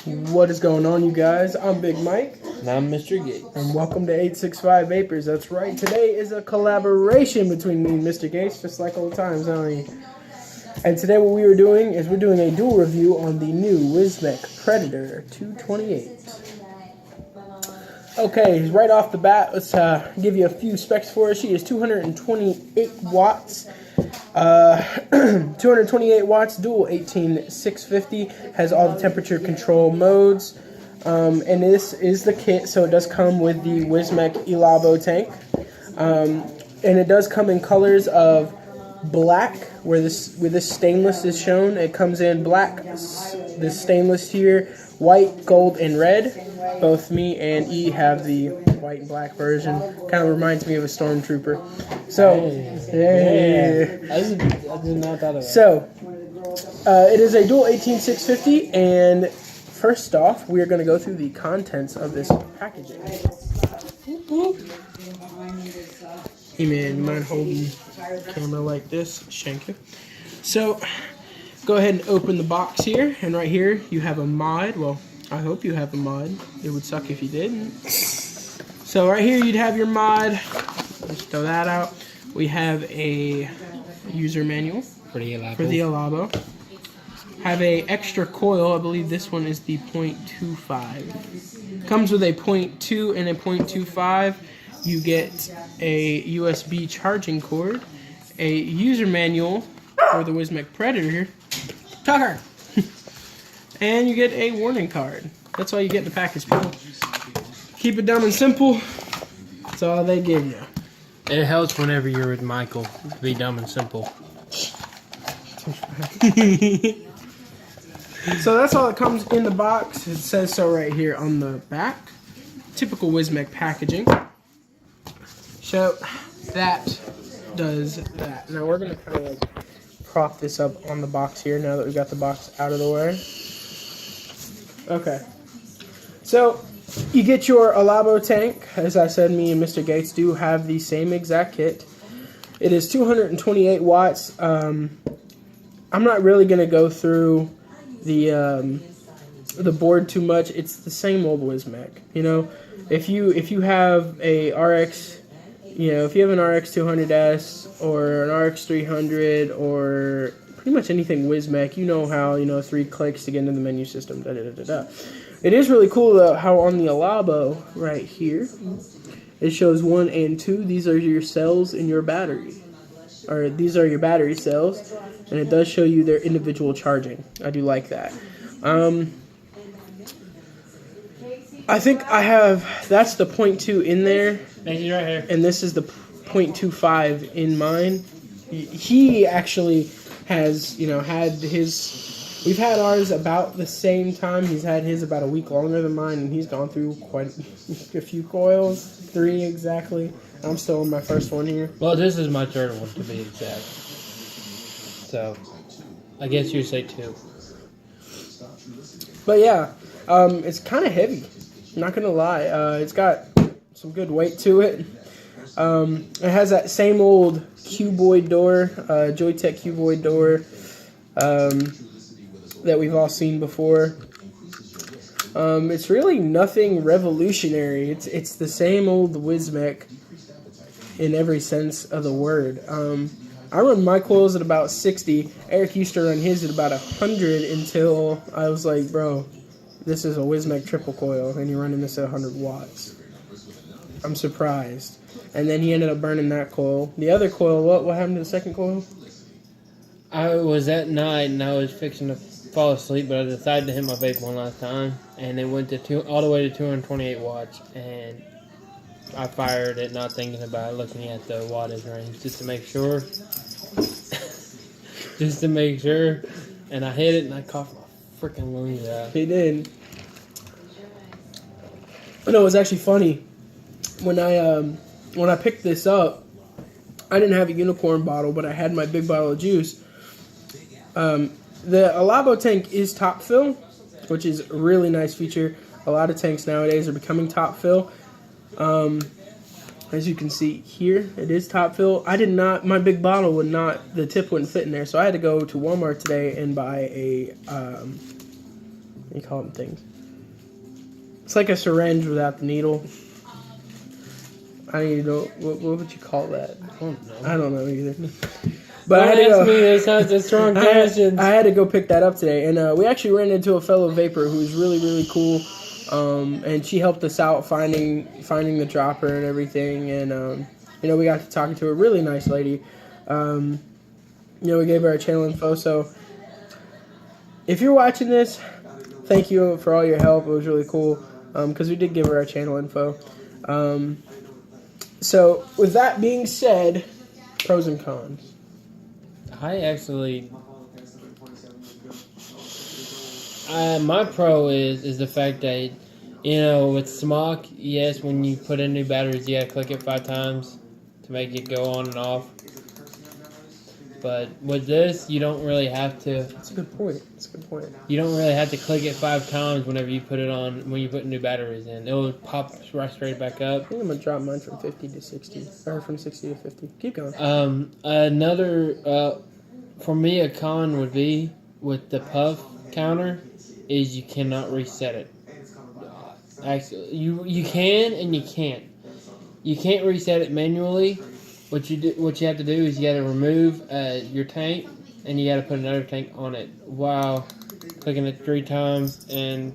What is going on, you guys? I'm Big Mike. And I'm Mr. Gates. And welcome to 865 Vapors. That's right. Today is a collaboration between me and Mr. Gates, just like old times, honey. And today what we are doing is we're doing a dual review on the new Wismec Predator 228. Okay, right off the bat, let's give you a few specs for her. She is 228 watts. 228 watts, dual 18650, has all the temperature control modes, and this is the kit, so it does come with the Wismec Elabo tank, and it does come in colors of black, where this stainless is shown. It comes in black, this stainless here, white, gold, and red. Both me and E have the white and black version. Kind of reminds me of a stormtrooper. So, I did not thought of that. So, it is a dual 18650, and first off, we are going to go through the contents of this packaging. Hey man, you mind holding the camera like this? Thank you. So, go ahead and open the box here, and right here you have a mod. Well, I hope you have a mod. It would suck if you didn't. So right here you'd have your mod. Just throw that out. We have a user manual for the Elabo. Have a extra coil. I believe this one is the .25. Comes with a .2 and a .25. You get a USB charging cord, a user manual for the Wismec Predator, Tucker, and you get a warning card. That's all you get in the package, people. Keep it dumb and simple. That's all they give you. It helps whenever you're with Michael to be dumb and simple. So that's all that comes in the box. It says so right here on the back. Typical Wismec packaging. So that does that. Now we're gonna kind of like prop this up on the box here now that we've got the box out of the way. Okay. So you get your Elabo tank. As I said, me and Mr. Gates do have the same exact kit. It is 228 watts. I'm not really gonna go through the board too much. It's the same old Wismec. You know, if you have a RX, you know, if you have an RX 200S or an RX 300 or pretty much anything Wismec, you know how, you know, 3 clicks to get into the menu system. Da, da, da, da, da. It is really cool though how on the Elabo right here, it shows 1 and 2. These are your cells in your battery, or these are your battery cells, and it does show you their individual charging. I do like that. I think I have, that's the .2 in there. Thank you, right here. And this is the .25 in mine. He actually has, you know, had his, we've had ours about the same time. He's had his about a week longer than mine, and he's gone through quite a few coils, 3 exactly. I'm still on my first one here. Well, this is my third one to be exact. So, I guess you say 2. But yeah, it's kind of heavy. I'm not gonna lie. It's got some good weight to it. It has that same old cuboid door, Joytech cuboid door that we've all seen before. It's really nothing revolutionary. It's the same old Wismec in every sense of the word. I run my coils at about 60. Eric used to run his at about 100 until I was like, bro, this is a Wismec triple coil, and you're running this at 100 watts. I'm surprised. And then he ended up burning that coil. The other coil, what happened to the second coil? I was at night and I was fixing to fall asleep, but I decided to hit my vape one last time, and it went to all the way to 228 watts, and I fired it, not thinking about it, looking at the wattage range just to make sure. Just to make sure, and I hit it and I coughed my freaking lungs out. He did. No, it was actually funny. When I picked this up, I didn't have a unicorn bottle, but I had my big bottle of juice. The Elabo tank is top fill, which is a really nice feature. A lot of tanks nowadays are becoming top fill. As you can see here, it is top fill. I did not, my big bottle would not, the tip wouldn't fit in there, so I had to go to Walmart today and buy a, what do you call them things? It's like a syringe without the needle. I don't even know, what would you call that? I don't know either. But I had to go. This has a strong passion. I had to go pick that up today, and we actually ran into a fellow vapor who's really, really cool. And she helped us out finding the dropper and everything, and you know, we got to talking to a really nice lady. You know, we gave her our channel info. So if you're watching this, thank you for all your help. It was really cool because we did give her our channel info. So with that being said, pros and cons. I actually, my pro is the fact that, you know, with Smock, yes, when you put in new batteries, you gotta click it 5 times to make it go on and off. But with this, you don't really have to. That's a good point. That's a good point. You don't really have to click it 5 times whenever you put it on, when you put new batteries in. It will pop right straight back up. I think I'm gonna drop mine from 50 to 60, or from 60 to 50. Keep going. Another, for me, a con would be with the puff counter is you cannot reset it. Actually, you can and you can't. You can't reset it manually. What you have to do is you got to remove your tank, and you got to put another tank on it while clicking it 3 times and.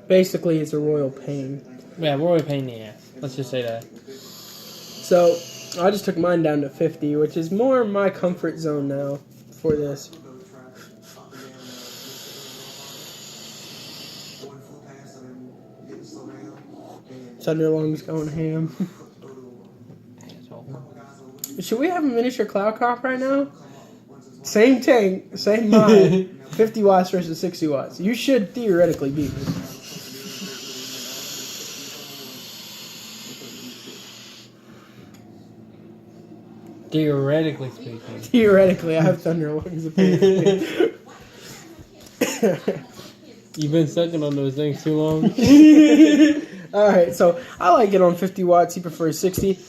Basically, it's a royal pain. Yeah, royal pain in the ass. Let's just say that. So I just took mine down to 50, which is more my comfort zone now for this. Thunderlung's going ham. Should we have a miniature cloud crop right now? Same tank, same mod. 50 watts versus 60 watts. You should theoretically beat me. Theoretically speaking. Theoretically, I have Thunderlung's opinion. You've been sucking on those things too long. Alright, so I like it on 50 watts. He prefers 60.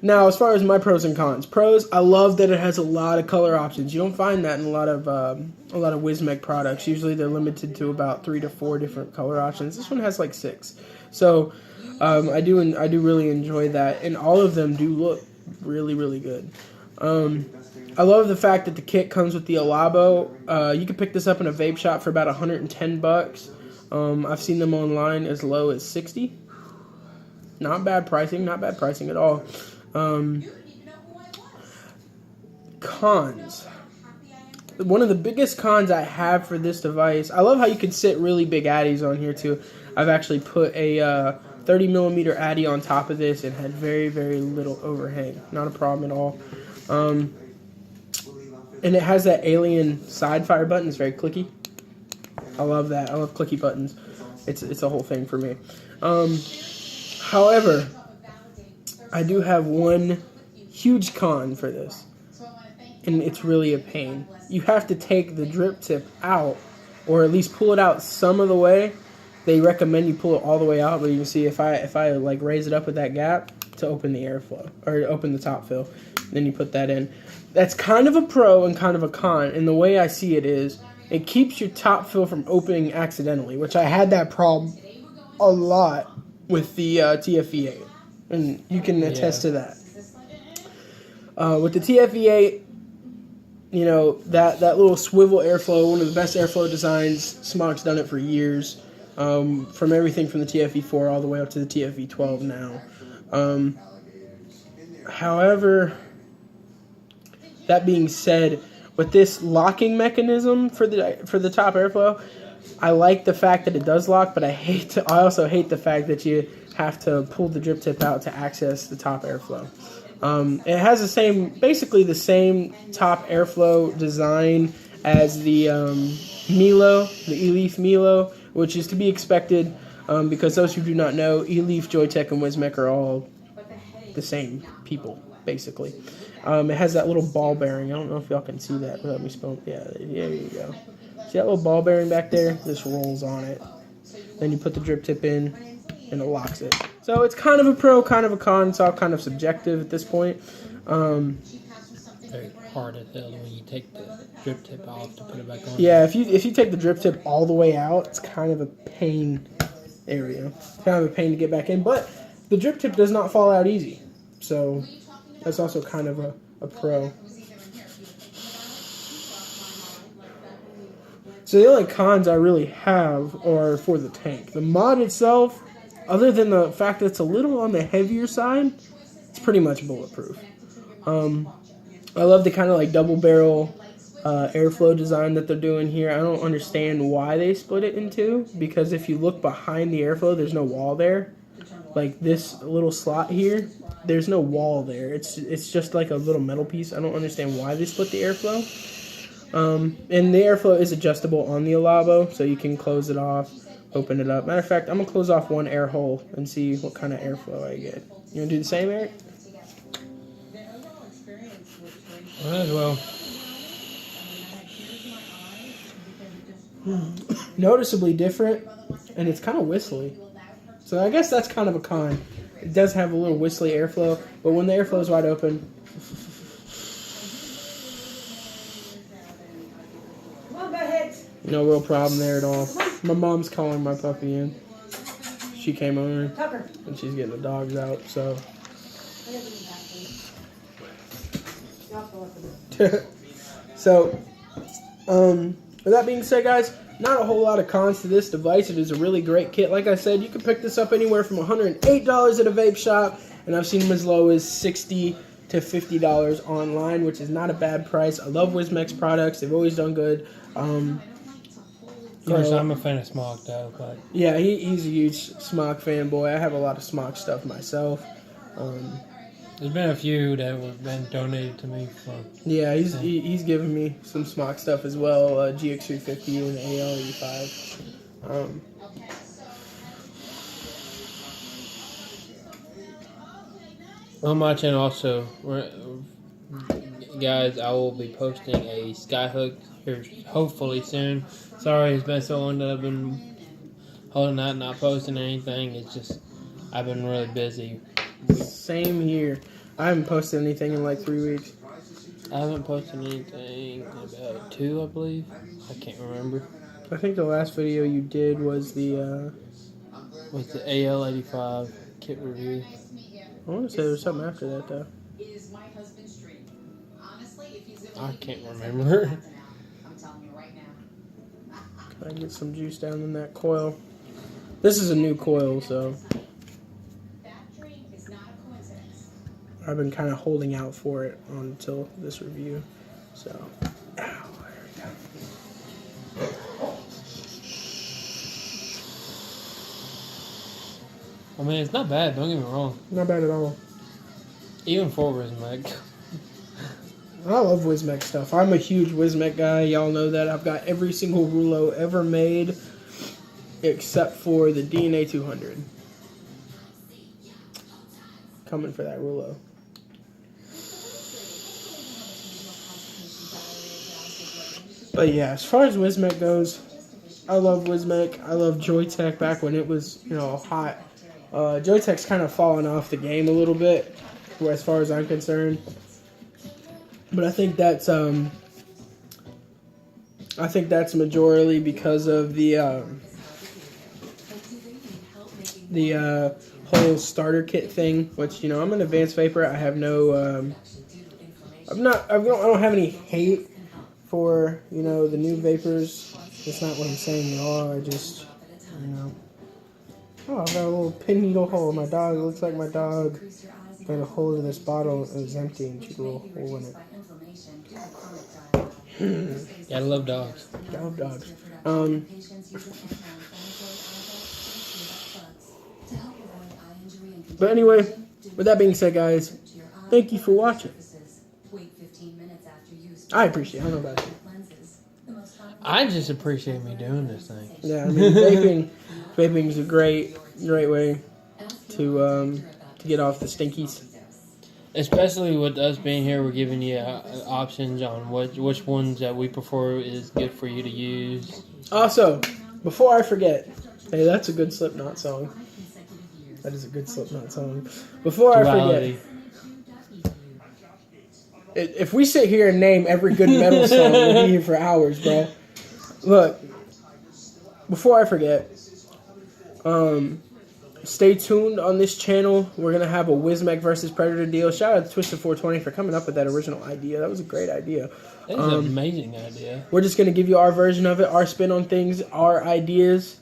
Now, as far as my pros and cons. Pros, I love that it has a lot of color options. You don't find that in a lot of Wismec products. Usually they're limited to about 3 to 4 different color options. This one has like 6. So I do really enjoy that. And all of them do look really, really good. I love the fact that the kit comes with the Alabo. You can pick this up in a vape shop for about $110. I've seen them online as low as 60. Not bad pricing at all. Cons. One of the biggest cons I have for this device, I love how you can sit really big addies on here too. I've actually put a 30 millimeter addy on top of this and had very, very little overhang. Not a problem at all. And it has that alien side fire button. It's very clicky. I love that. I love clicky buttons. It's a whole thing for me. However, I do have one huge con for this, and it's really a pain. You have to take the drip tip out, or at least pull it out some of the way. They recommend you pull it all the way out, but you can see if I like raise it up with that gap to open the airflow, or open the top fill, then you put that in. That's kind of a pro and kind of a con, and the way I see it is, it keeps your top fill from opening accidentally, which I had that problem a lot with the TFE8, and you can attest to that. With the TFE8, you know, that little swivel airflow, one of the best airflow designs. Smog's done it for years, from everything from the TFE4 all the way up to the TFE12 now. However, that being said, with this locking mechanism for the top airflow, I like the fact that it does lock, but I also hate the fact that you have to pull the drip tip out to access the top airflow. It has basically the same top airflow design as the Milo, the E-Leaf Milo, which is to be expected because those who do not know, E-Leaf, Joytech, and Wismec are all the same people, basically. It has that little ball bearing. I don't know if y'all can see that. Let me spell. Yeah, there you go. See that little ball bearing back there? This rolls on it. Then you put the drip tip in, and it locks it. So it's kind of a pro, kind of a con. It's all kind of subjective at this point. Very hard as hell when you take the drip tip off to put it back on. Yeah, if you take the drip tip all the way out, it's kind of a pain area. It's kind of a pain to get back in, but the drip tip does not fall out easy. So that's also kind of a pro. So the only cons I really have are for the tank. The mod itself, other than the fact that it's a little on the heavier side, it's pretty much bulletproof. I love the kind of like double barrel airflow design that they're doing here. I don't understand why they split it in two, because if you look behind the airflow, there's no wall there. Like this little slot here, there's no wall there. It's just like a little metal piece. I don't understand why they split the airflow. And the airflow is adjustable on the Alabo, so you can close it off, open it up. Matter of fact, I'm going to close off one air hole and see what kind of airflow I get. You want to do the same, Eric? Might as well. Noticeably different, and it's kind of whistly. So I guess that's kind of a con. It does have a little whistly airflow, but when the airflow is wide open, no real problem there at all. My mom's calling my puppy in. She came over, and she's getting the dogs out, so. So, with that being said, guys, not a whole lot of cons to this device. It is a really great kit. Like I said, you can pick this up anywhere from $108 at a vape shop, and I've seen them as low as $60 to $50 online, which is not a bad price. I love Wismec's products. They've always done good. Of course, I'm a fan of Smog, though. But yeah, he's a huge Smog fanboy. I have a lot of Smog stuff myself. There's been a few that have been donated to me from. Yeah, he's given me some Smog stuff as well. GX350 and AL85. On my channel, also, guys, I will be posting a Skyhook here hopefully soon. Sorry, it's been so long that I've been holding out, not posting anything. It's just I've been really busy. Same here. I haven't posted anything in like 3 weeks. I haven't posted anything in about 2, I believe. I can't remember. I think the last video you did was the AL85 kit review. I want to say there was something after that though. I can't remember. Can I get some juice down in that coil? This is a new coil, so I've been kind of holding out for it until this review. So, there we go. I mean, it's not bad. Don't get me wrong. Not bad at all. Even for Wismec. I love Wismec stuff. I'm a huge Wismec guy. Y'all know that. I've got every single rouleau ever made except for the DNA 200. Coming for that rouleau. But yeah, as far as Wismec goes, I love Wismec. I love Joytech back when it was, hot. Joytech's kind of fallen off the game a little bit, as far as I'm concerned. But I think that's majorly because of the whole starter kit thing. Which I'm an advanced vapor. I have no I don't have any hate for the new vapors. That's not what I'm saying at all. I just oh, I've got a little pin needle hole in my dog. It looks like my dog got a hold of this bottle. It was empty and she blew a hole in it. Yeah, I love dogs. I love dogs. But anyway, with that being said, guys, thank you for watching. I appreciate it. I don't know about you. I just appreciate me doing this thing. Yeah, I mean, vaping is a great way to get off the stinkies. Especially with us being here, we're giving you options on which ones that we prefer is good for you to use. Also, before I forget, hey, that's a good Slipknot song. That is a good Slipknot song. Before Duality. I forget, if we sit here and name every good metal song, we'll be here for hours, bro. Look, before I forget, stay tuned on this channel. We're going to have a Wismec versus Predator deal. Shout out to Twisted420 for coming up with that original idea. That was a great idea. That was an amazing idea. We're just going to give you our version of it, our spin on things, our ideas.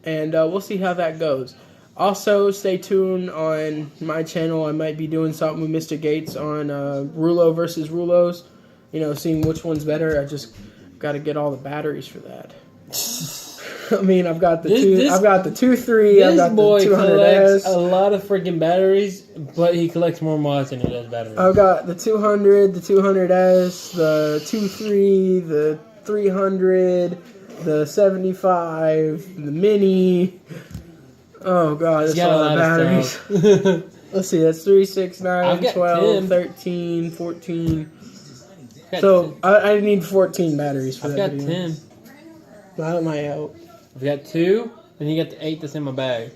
And we'll see how that goes. Also, stay tuned on my channel. I might be doing something with Mr. Gates on Rulo versus Rulos. You know, seeing which one's better. I just got to get all the batteries for that. I mean, I've got the 2.3. I've got the 2.3. I've got the 200S. Collects a lot of freaking batteries, but he collects more mods than he does batteries. I've got the 200, the 200S, the 2.3, the 300, the 75, the mini. Oh god, that's all the batteries. Let's see, that's 3, 6, 9, 12, 10. 13, 14. So I need 14 batteries for that I've got video. 10. That might help. I've got 2, and you got the 8 that's in my bag.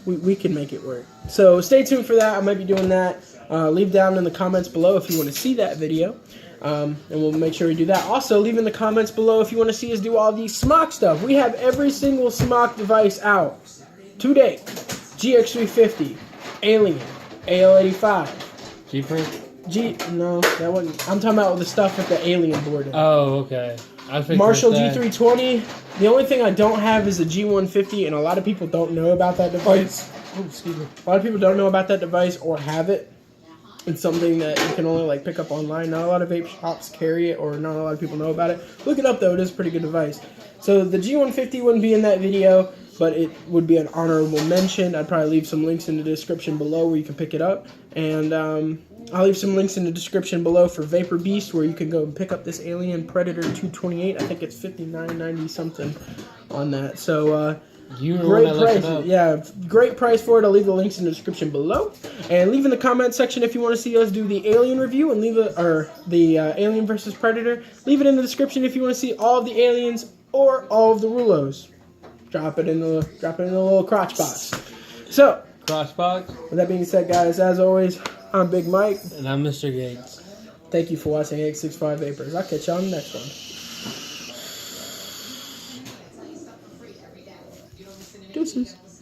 We can make it work. So stay tuned for that. I might be doing that. Leave down in the comments below if you want to see that video. And we'll make sure we do that. Also, leave in the comments below if you want to see us do all the SMOC stuff. We have every single SMOC device out to date. GX350, Alien, AL85. Jeepers? No, that wasn't. I'm talking about the stuff with the Alien board in it. Oh, okay. Marshall G320. The only thing I don't have is the G150, and a lot of people don't know about that device. Oh, excuse me. A lot of people don't know about that device or have it. It's something that you can only pick up online. Not a lot of vape shops carry it, or not a lot of people know about it. Look it up though; it is a pretty good device. So the G150 wouldn't be in that video, but it would be an honorable mention. I'd probably leave some links in the description below where you can pick it up, and I'll leave some links in the description below for Vapor Beast, where you can go and pick up this Alien Predator 228. I think it's $59.90 something on that. So. Great price, yeah, great price for it. I'll leave the links in the description below, and leave in the comment section if you want to see us do the Alien review and leave it, or the Alien versus Predator. Leave it in the description if you want to see all of the aliens or all of the Rulos. Drop it in the little crotch box. So, Crotch box. With that being said, guys, as always, I'm Big Mike, and I'm Mr. Gates. Thank you for watching X65 Vapors. I'll catch y'all on the next one.